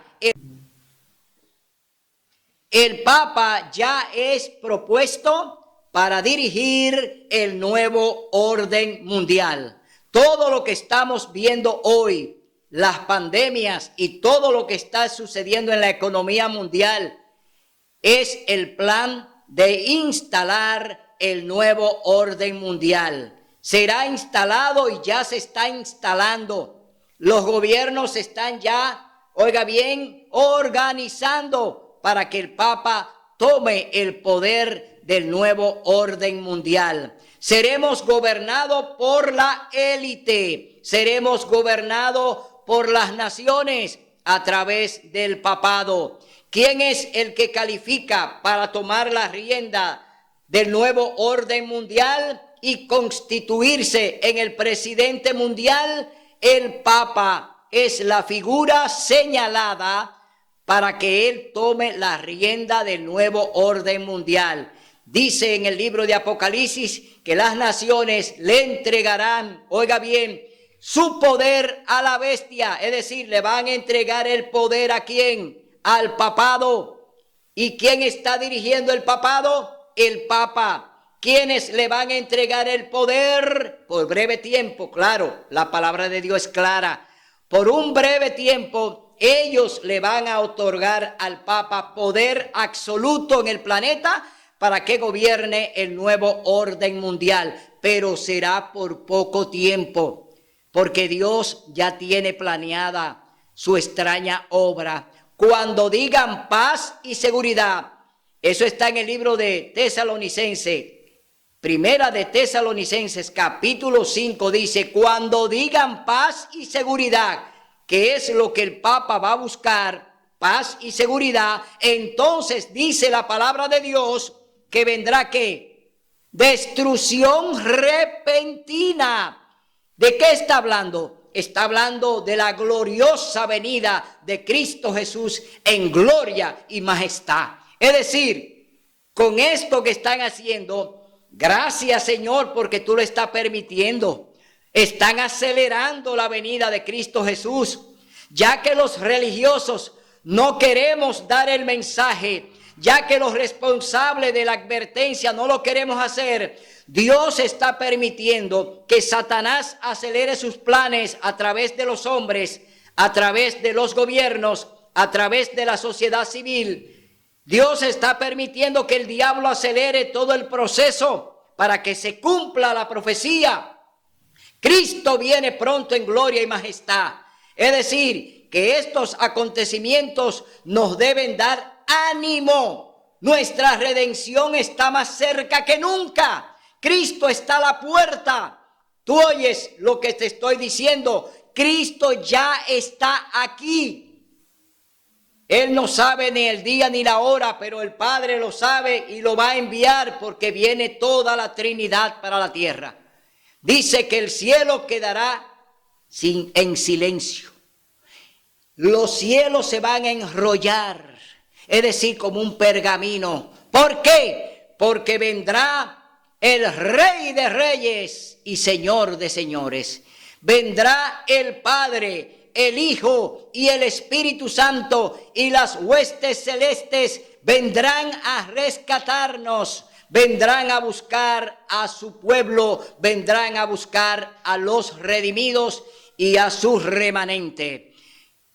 El Papa ya es propuesto para dirigir el nuevo orden mundial. Todo lo que estamos viendo hoy, las pandemias y todo lo que está sucediendo en la economía mundial, es el plan de instalar el nuevo orden mundial. Será instalado y ya se está instalando. Los gobiernos están ya, oiga bien, organizando para que el Papa tome el poder del nuevo orden mundial. Seremos gobernados por la élite, seremos gobernados por las naciones a través del papado. ¿Quién es el que califica para tomar la rienda del nuevo orden mundial y constituirse en el presidente mundial? El Papa es la figura señalada para que él tome la rienda del nuevo orden mundial. Dice en el libro de Apocalipsis que las naciones le entregarán, oiga bien, su poder a la bestia, es decir, le van a entregar el poder ¿a quién? Al papado. ¿Y quién está dirigiendo el papado? El Papa. ¿Quiénes le van a entregar el poder? Por breve tiempo, claro, la palabra de Dios es clara. Por un breve tiempo, ellos le van a otorgar al Papa poder absoluto en el planeta para que gobierne el nuevo orden mundial, pero será por poco tiempo, porque Dios ya tiene planeada su extraña obra. Cuando digan paz y seguridad, eso está en el libro de Tesalonicenses, Primera de Tesalonicenses, capítulo 5, dice: cuando digan paz y seguridad, que es lo que el Papa va a buscar, paz y seguridad, entonces dice la palabra de Dios que vendrá ¿qué? Destrucción repentina. ¿De qué está hablando? Está hablando de la gloriosa venida de Cristo Jesús en gloria y majestad. Es decir, con esto que están haciendo, gracias Señor porque tú lo estás permitiendo. Están acelerando la venida de Cristo Jesús, ya que los religiosos no queremos dar el mensaje, ya que los responsables de la advertencia no lo queremos hacer. Dios está permitiendo que Satanás acelere sus planes a través de los hombres, a través de los gobiernos, a través de la sociedad civil. Dios está permitiendo que el diablo acelere todo el proceso para que se cumpla la profecía Cristo viene pronto en gloria y majestad. Es decir, que estos acontecimientos nos deben dar ánimo. Nuestra redención está más cerca que nunca. Cristo está a la puerta. Tú oyes lo que te estoy diciendo. Cristo ya está aquí. Él no sabe ni el día ni la hora, pero el Padre lo sabe y lo va a enviar porque viene toda la Trinidad para la tierra. Dice que el cielo quedará en silencio. Los cielos se van a enrollar, es decir, como un pergamino. ¿Por qué? Porque vendrá el Rey de Reyes y Señor de Señores. Vendrá el Padre, el Hijo y el Espíritu Santo, y las huestes celestes vendrán a rescatarnos. Vendrán a buscar a su pueblo, vendrán a buscar a los redimidos y a su remanente.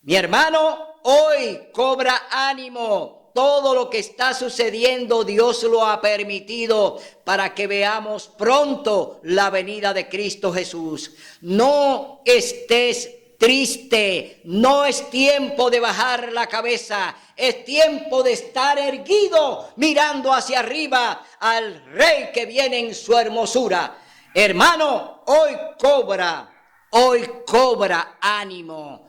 Mi hermano, hoy cobra ánimo. Todo lo que está sucediendo, Dios lo ha permitido para que veamos pronto la venida de Cristo Jesús. No estés triste, no es tiempo de bajar la cabeza, es tiempo de estar erguido mirando hacia arriba al Rey que viene en su hermosura. Hermano, hoy cobra ánimo.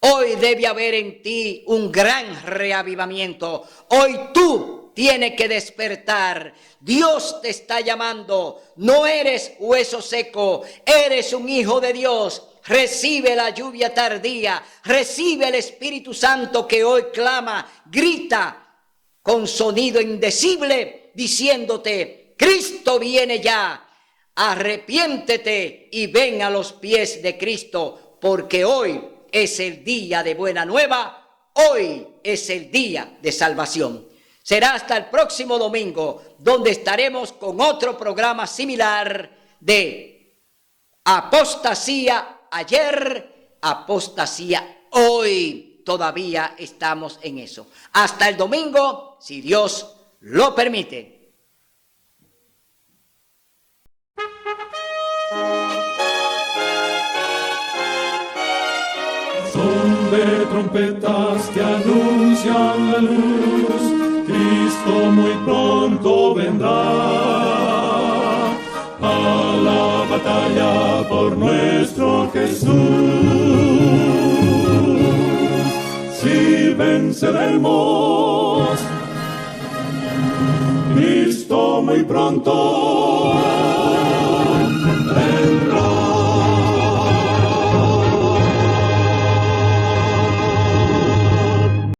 Hoy debe haber en ti un gran reavivamiento. Hoy tú tienes que despertar. Dios te está llamando. No eres hueso seco, eres un hijo de Dios. Recibe la lluvia tardía, recibe el Espíritu Santo que hoy clama, grita con sonido indecible diciéndote: Cristo viene ya, arrepiéntete y ven a los pies de Cristo, porque hoy es el día de buena nueva, hoy es el día de salvación. Será hasta el próximo domingo, donde estaremos con otro programa similar de apostasía. Ayer, apostasía hoy. Todavía estamos en eso. Hasta el domingo, si Dios lo permite. Son de trompetas que anuncian la luz, Cristo muy pronto vendrá. A la batalla por nuestro Jesús, si venceremos, Cristo muy pronto